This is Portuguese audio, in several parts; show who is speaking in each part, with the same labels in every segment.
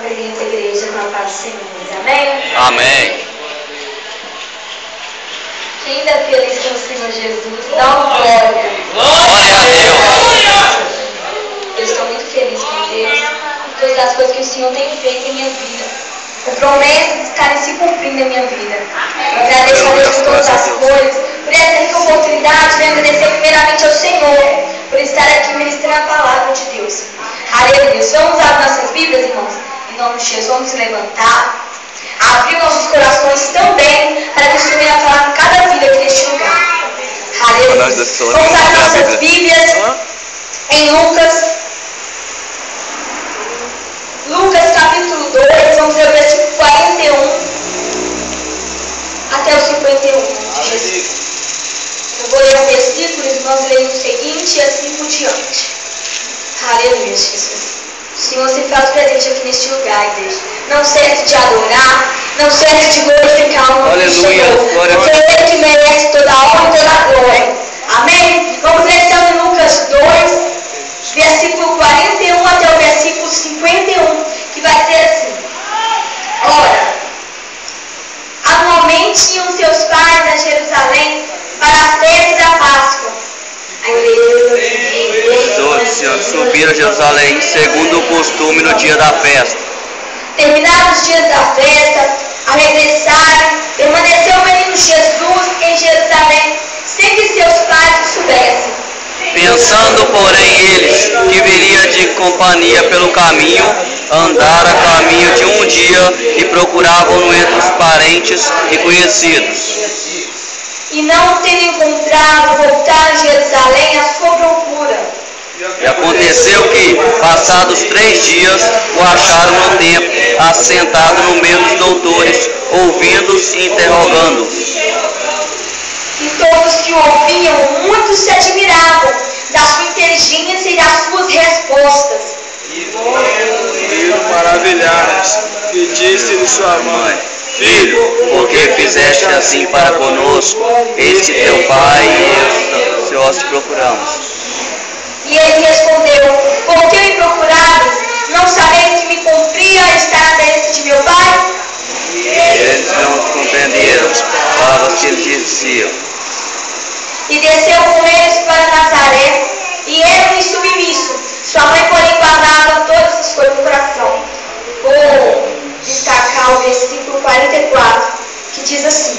Speaker 1: Cumprimento a igreja com a paz do Senhor. Amém?
Speaker 2: Amém.
Speaker 1: Quem ainda é feliz com o Senhor Jesus, dá um glória.
Speaker 2: Glória a Deus.
Speaker 1: Eu estou muito feliz com Deus, por todas as coisas que o Senhor tem feito em minha vida. Por promessas estarem se cumprindo em minha vida. Eu agradeço a Deus por todas as coisas, por essa rica oportunidade. Venho agradecer primeiramente ao Senhor, por estar aqui ministrando a palavra de Deus. Aleluia. Vamos usar nossas Bíblias, irmãos? Em nome de Jesus, vamos se levantar. Abrir nossos corações também para que o Senhor venha falar com cada vida aqui neste lugar. Aleluia. Vamos usar nossas Bíblias em Lucas capítulo 2, vamos ler o versículo 41 até o 51. Eu vou ler um versículo, os irmãos leem o seguinte e assim por diante. Aleluia, Jesus. O Senhor se faz presente aqui neste lugar, igreja. Não serve de adorar, não serve de glorificar o nome do Senhor. Porque Ele que merece toda a honra e toda a glória. Amém? Vamos ler então em Lucas 2, versículo 41 até o versículo 51, que vai ser assim. Ora, anualmente iam seus pais a Jerusalém para a festa da Páscoa.
Speaker 2: Subiram a Jerusalém, segundo o costume, no dia da festa.
Speaker 1: Terminados os dias da festa, ao regressarem, permaneceu o menino Jesus em Jerusalém, sem que seus pais o soubessem.
Speaker 2: Pensando, porém, eles que viria de companhia pelo caminho, andara caminho de um dia e procuravam-no entre os parentes e conhecidos.
Speaker 1: E não tendo encontrado, voltaram a Jerusalém à sua procura.
Speaker 2: E aconteceu que, passados 3 dias, o acharam no templo, assentado no meio dos doutores, ouvindo-os e interrogando-os.
Speaker 1: E todos que o ouviam, muitos se admiravam da sua inteligência e das suas respostas.
Speaker 3: E maravilharam-se, e disse-lhe sua mãe:
Speaker 2: Filho, por que fizeste assim para conosco? Eis que teu pai e eu te procuramos.
Speaker 1: E ele respondeu: Por que me procurades? Não sabeis que me cumpria estar à destra de meu pai?
Speaker 2: E eles não compreenderam as palavras que eles diziam.
Speaker 1: E desceu com eles para Nazaré, e era submisso. Sua mãe, porém, guardava todas as coisas no coração. Vou destacar o versículo 44, que diz assim,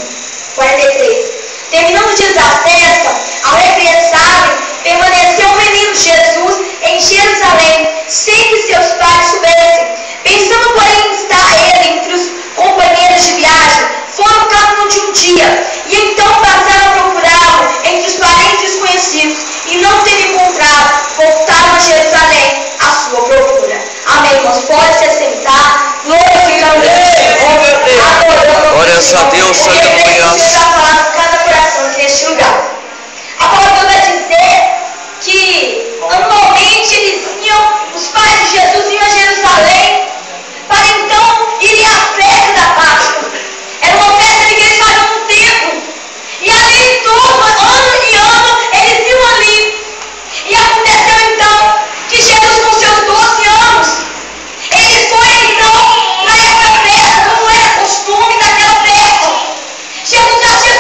Speaker 1: 43. Terminando os dias da festa, ao regressarem, permaneceu o menino Jesus em Jerusalém, sem que seus pais soubessem. Pensando, porém, em estar ele entre os companheiros de viagem, foram no caminho de um dia, e então passaram a procurá-lo entre os parentes desconhecidos, e não tendo encontrado, voltaram a Jerusalém à sua procura. Amém, irmãos? Pode se sentar, glorificando o Senhor, adorando.
Speaker 2: Glória a Deus, Santo Deus.
Speaker 1: Cada coração aqui neste lugar. A palavra vai dizer que anualmente os pais de Jesus iam a Jerusalém para então irem à festa da Páscoa. Era uma festa que eles faziam no templo. E ali todo, ano e ano, eles iam ali. E aconteceu então que Jesus, com seus 12 anos, ele foi então para essa festa, como era costume daquela festa. Jesus já tinha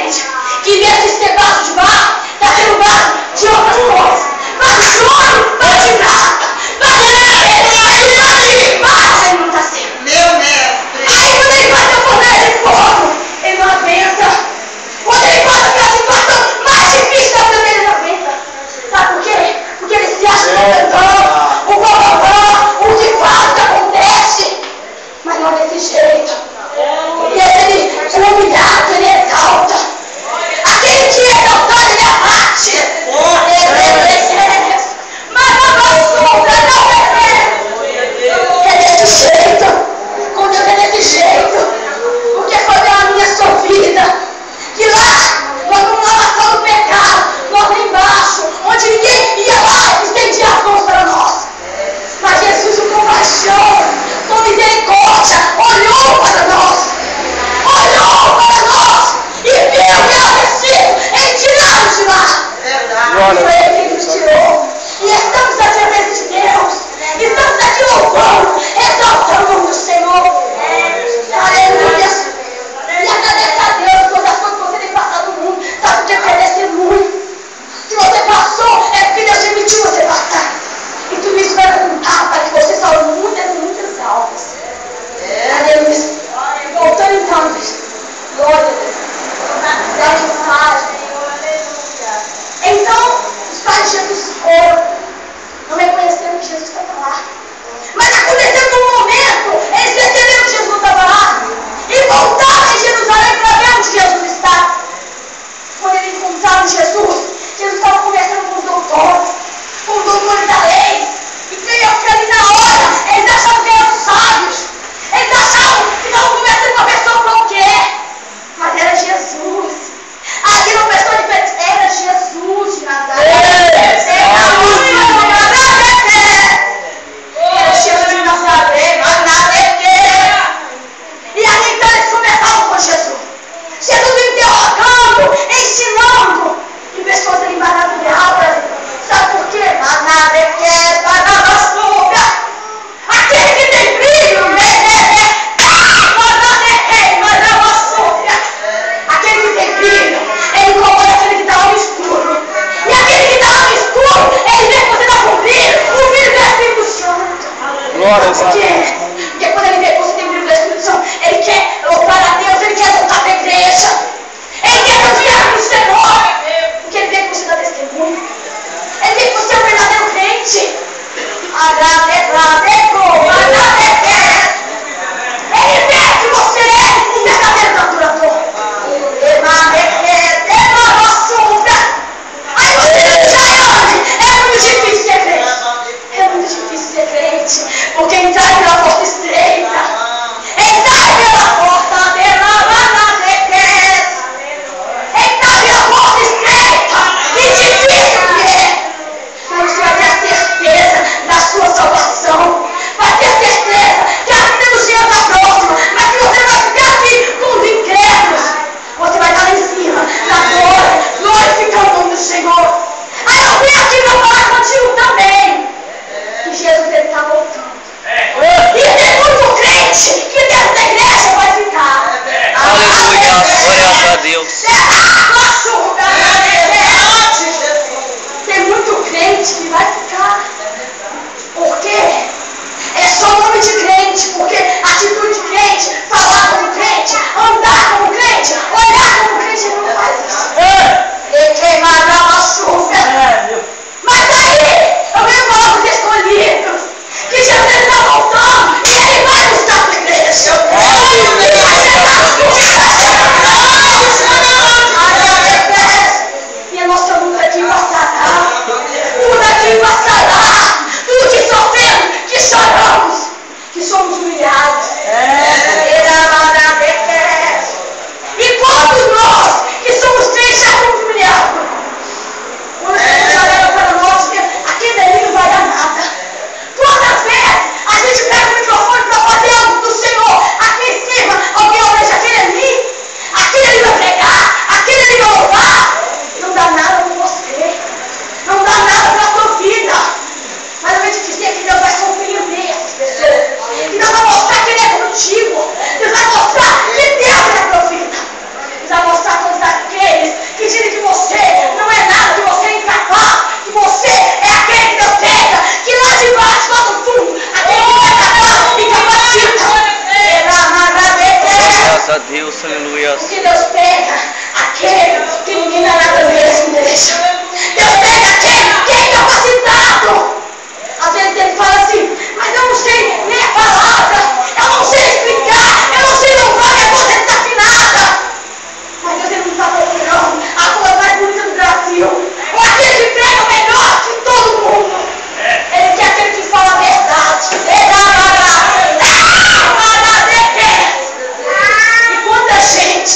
Speaker 1: gente que mesmo ser vaso de barro, está sendo vaso de outras coisas. Vaso de ouro, vaso de prata, vaso de vaso ele não está sendo.
Speaker 4: Meu mestre.
Speaker 1: Aí quando ele bate a fornalha de fogo, ele não aguenta. Quando ele bate aquela situação mais difícil da vida dele, ele não aguenta. Sabe por quê? Porque ele se acha o gogogó, o que faz, o que acontece. Mas não é desse jeito. Porque ele é humilhado, ele exalta. Aquele que é exaltado, ele abate. Deus pega aquele que ninguém dá nada mesmo, igreja. Deus pega aquele que é incapacitado. Às vezes ele fala assim, mas eu não sei nem a palavra, eu não sei explicar, eu não sei louvar, minha voz está afinada. Mas Deus ele não está procurando a coisa mais bonita do Brasil. Ou aquele que prega o melhor que todo mundo. Ele quer aquele que fala a verdade. E quanta gente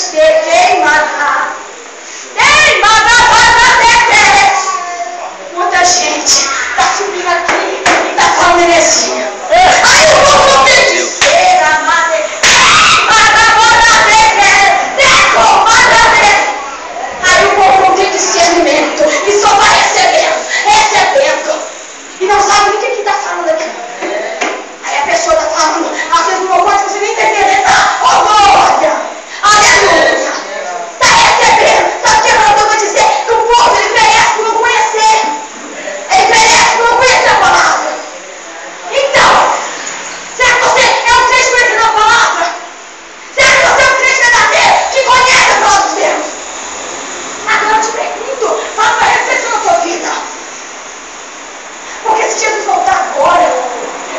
Speaker 1: muita gente está subindo aqui e está falando heresia. Aí o povo tem que ser aí o povo não tem discernimento e só vai recebendo e não sabe nem o que está falando aqui. Aí a pessoa está falando, às vezes uma coisa que você nem está entendendo, oh glória, aleluia, está recebendo, sabe o que eu vou dizer? Que o povo ele merece por não conhecer, ele merece por não conhecer a palavra. Então, será que você é um crente conhecendo a palavra? Será que você é um crente verdadeiro que conhece a palavra de Deus? Agora eu te pergunto, faz uma reflexão na tua vida. Porque se Jesus voltar agora,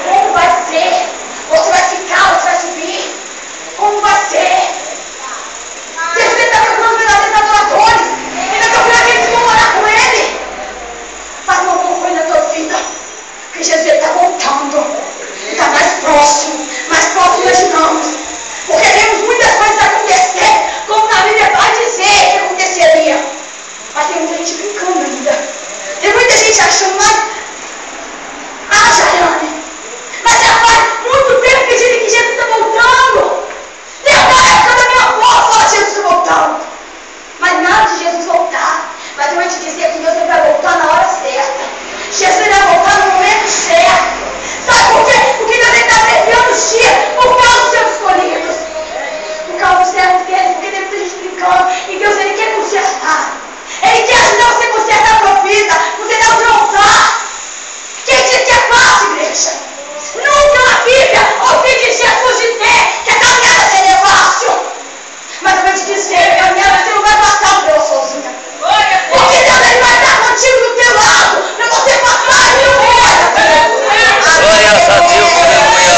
Speaker 1: como vai ser? Você vai ficar, você vai subir? Como vai ser? Jesus está procurando verdadeiros adoradores. Ele está procurando aqueles que vão morar com ele. Faz uma boa coisa na tua vida. Porque Jesus está voltando. Está mais próximo imaginamos. Porque vemos muitas coisas acontecer, como na Bíblia vai dizer que aconteceria. Mas tem muita gente brincando ainda. Tem muita gente achando, Jaiane, mas já faz muito tempo que dizem que Jesus está voltando. Deus está arrancando a minha avó, fala Jesus está voltando. Mas nada de Jesus voltar. Mas eu vou te dizer que Deus ele vai voltar na hora certa. Jesus ele vai voltar no momento certo. Sabe por quê? Porque Deus está abreviando os dias por causa dos seus escolhidos. Por causa dos servos dele, porque tem muita gente brincando. E Deus ele quer consertar. Ele quer ajudar você a consertar a sua vida. Você não transar. Quem diz que é fácil, igreja? Nunca na Bíblia ouvi de Jesus dizer que a caminhada seria fácil. Mas eu vou te dizer, a caminhada você não vai passar por ela sozinha. Porque Deus ele vai estar contigo do teu lado para você passar e não vai.
Speaker 2: Glória a Deus, aleluia.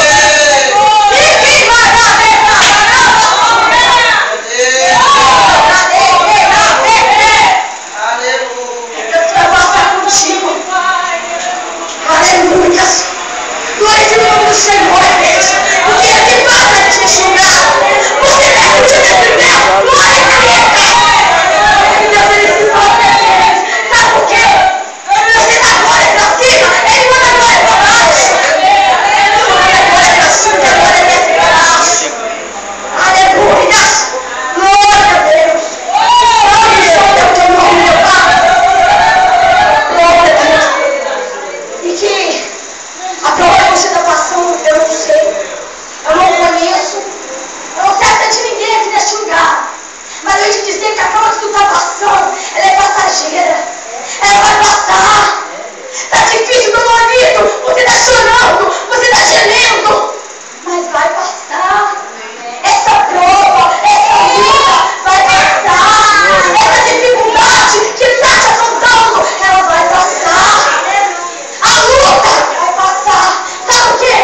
Speaker 1: Deus vai passar contigo. Aleluia. Glória ao nome do Senhor, igreja. Porque Ele vai te enxugar. Você deve te defender. Glória a Deus. Deus, Ele se mostra. Sabe por quê? Você dá glória pra cima, Ele manda glória pra baixo. Você manda glória pra cima, a glória desce pra baixo. Aleluia. Glória a Deus. Glória ao teu nome, meu Pai. Glória a Deus. E que até onde você está passando, eu não sei. Eu não conheço. Eu não sei até de ninguém aqui neste lugar. Mas eu ia te dizer que a forma que tu está passando, ela é passageira. Ela vai passar. Está difícil, dolorido. Você está chorando. Você está gemendo. Mas vai passar. Essa prova, essa luta vai passar. Essa dificuldade que está te afrontando, ela vai passar. A luta vai passar. Sabe o quê?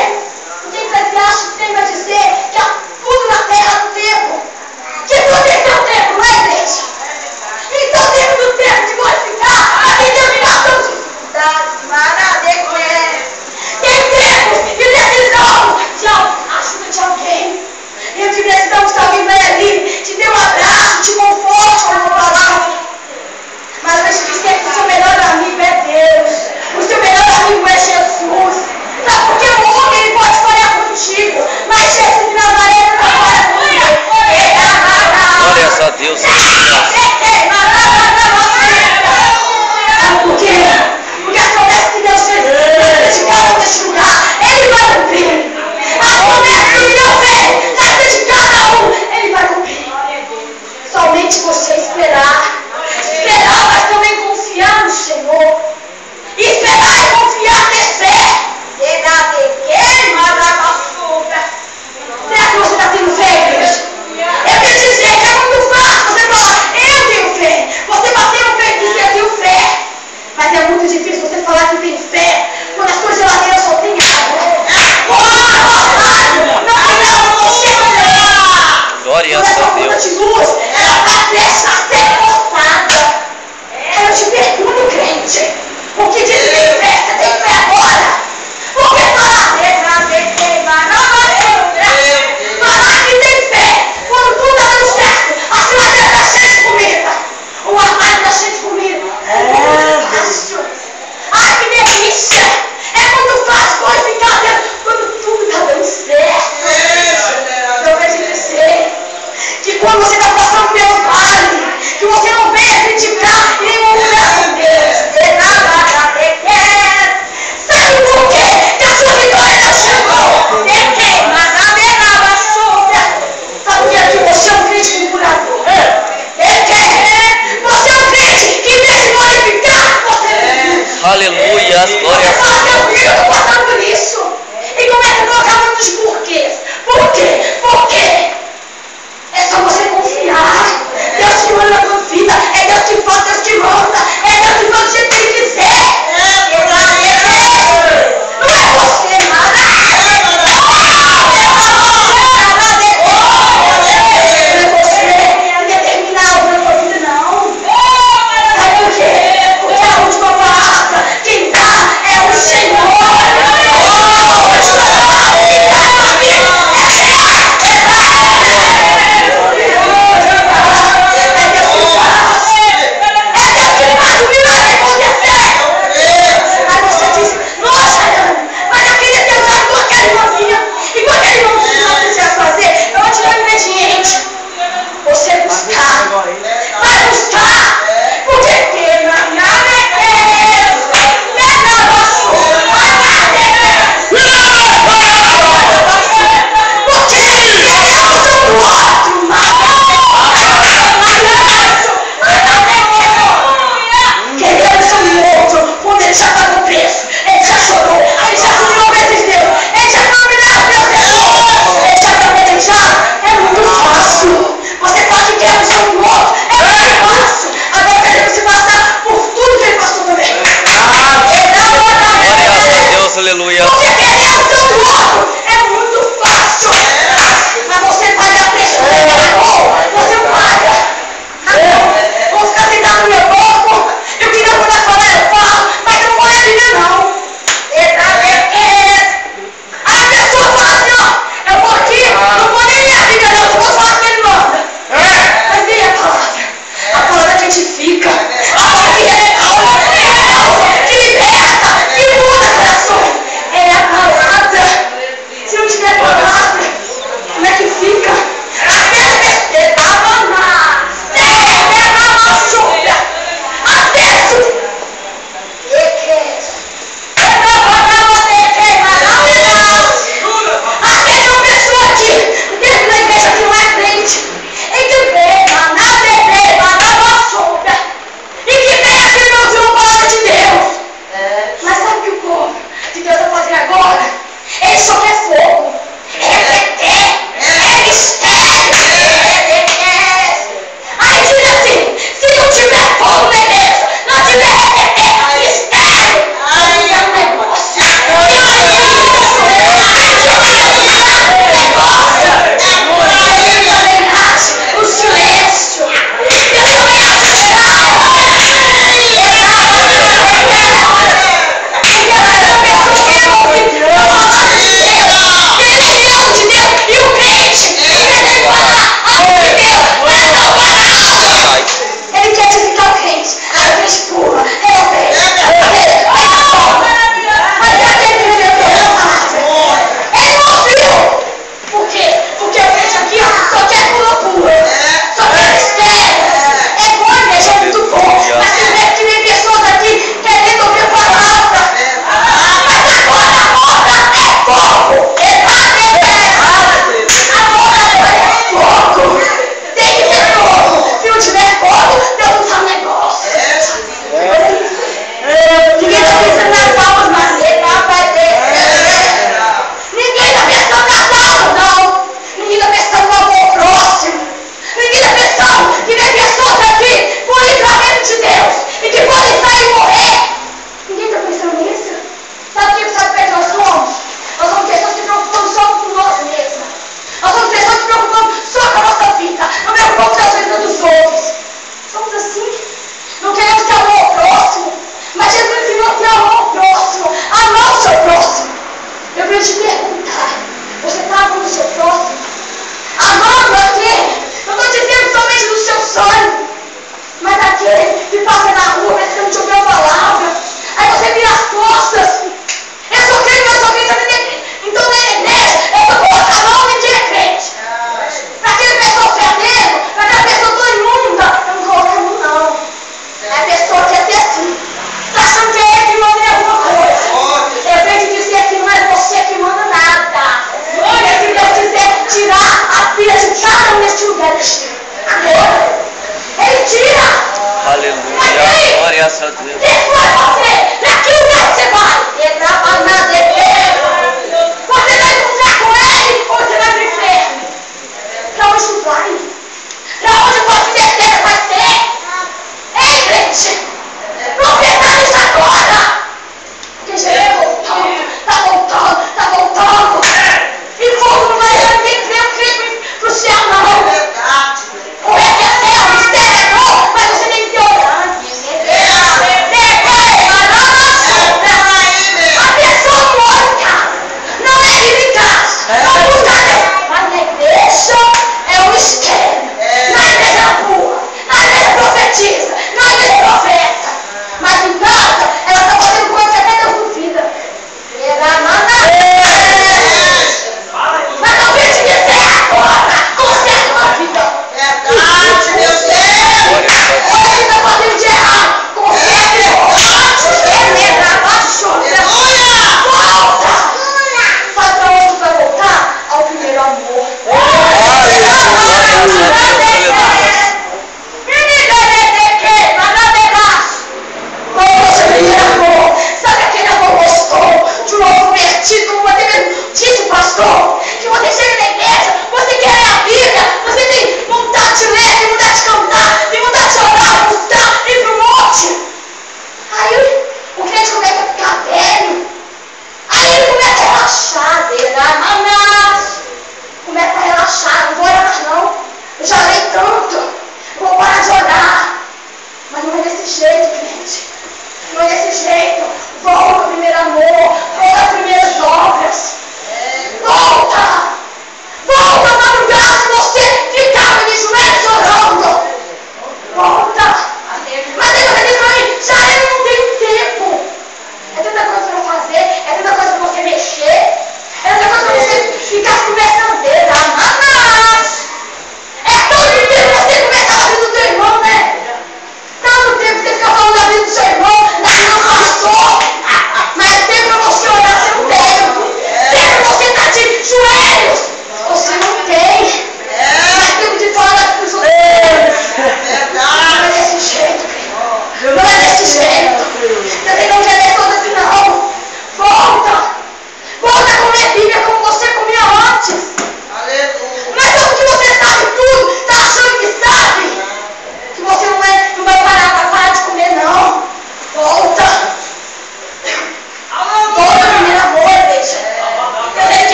Speaker 1: O que Eclesiastes tem a dizer? Que tudo na terra do tempo. Que tudo tem seu tempo, não é, igreja? Então, dentro do tempo de glorificar, a determinação de dificuldades, tem tempo de decisão de ajuda de alguém. E de decisão de que alguém vai ali, te dê um abraço, te conforte com uma palavra. Mas eu te dizer que o seu melhor amigo é Deus. O seu melhor amigo é Jesus. Sabe porque o homem ele pode falhar contigo, mas Jesus de Nazaré não falha comigo.
Speaker 2: Glória a Deus.
Speaker 1: Sabe por quê? Porque as promessas que Deus fez dedicada neste lugar, Ele vai cumprir. As promessas que Deus fez na vida de cada um, Ele vai cumprir. Somente você esperar. Esperar, mas também confiar no Senhor. Esperar e confiar, ter fé. Será que você está tendo fé, igreja? Eu quero dizer que é muito fácil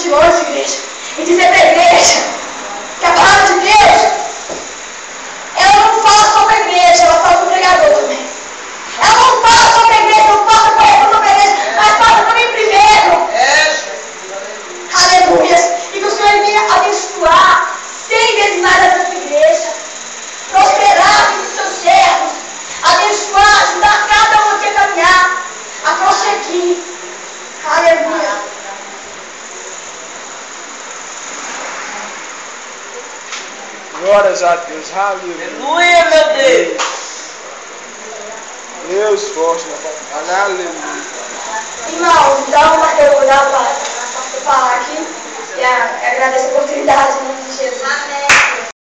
Speaker 1: de longe, igreja, e dizer para a igreja que a palavra de Deus, ela não fala só para a igreja, ela fala para o pregador também. Ela não fala só para a igreja, não fala para a igreja, mas fala também primeiro. Aleluia. E que o Senhor venha abençoar 100 vezes mais a nossa igreja, prosperar a vida dos seus servos, abençoar, ajudar cada um aqui a caminhar, a prosseguir. Aleluia.
Speaker 3: Glórias a Deus. Aleluia.
Speaker 4: Aleluia, meu Deus.
Speaker 3: Deus forte na palavra. Aleluia.
Speaker 1: Irmãos, então, Mateus, vou dar para falar aqui. E agradeço a oportunidade em nome de Jesus. Amém.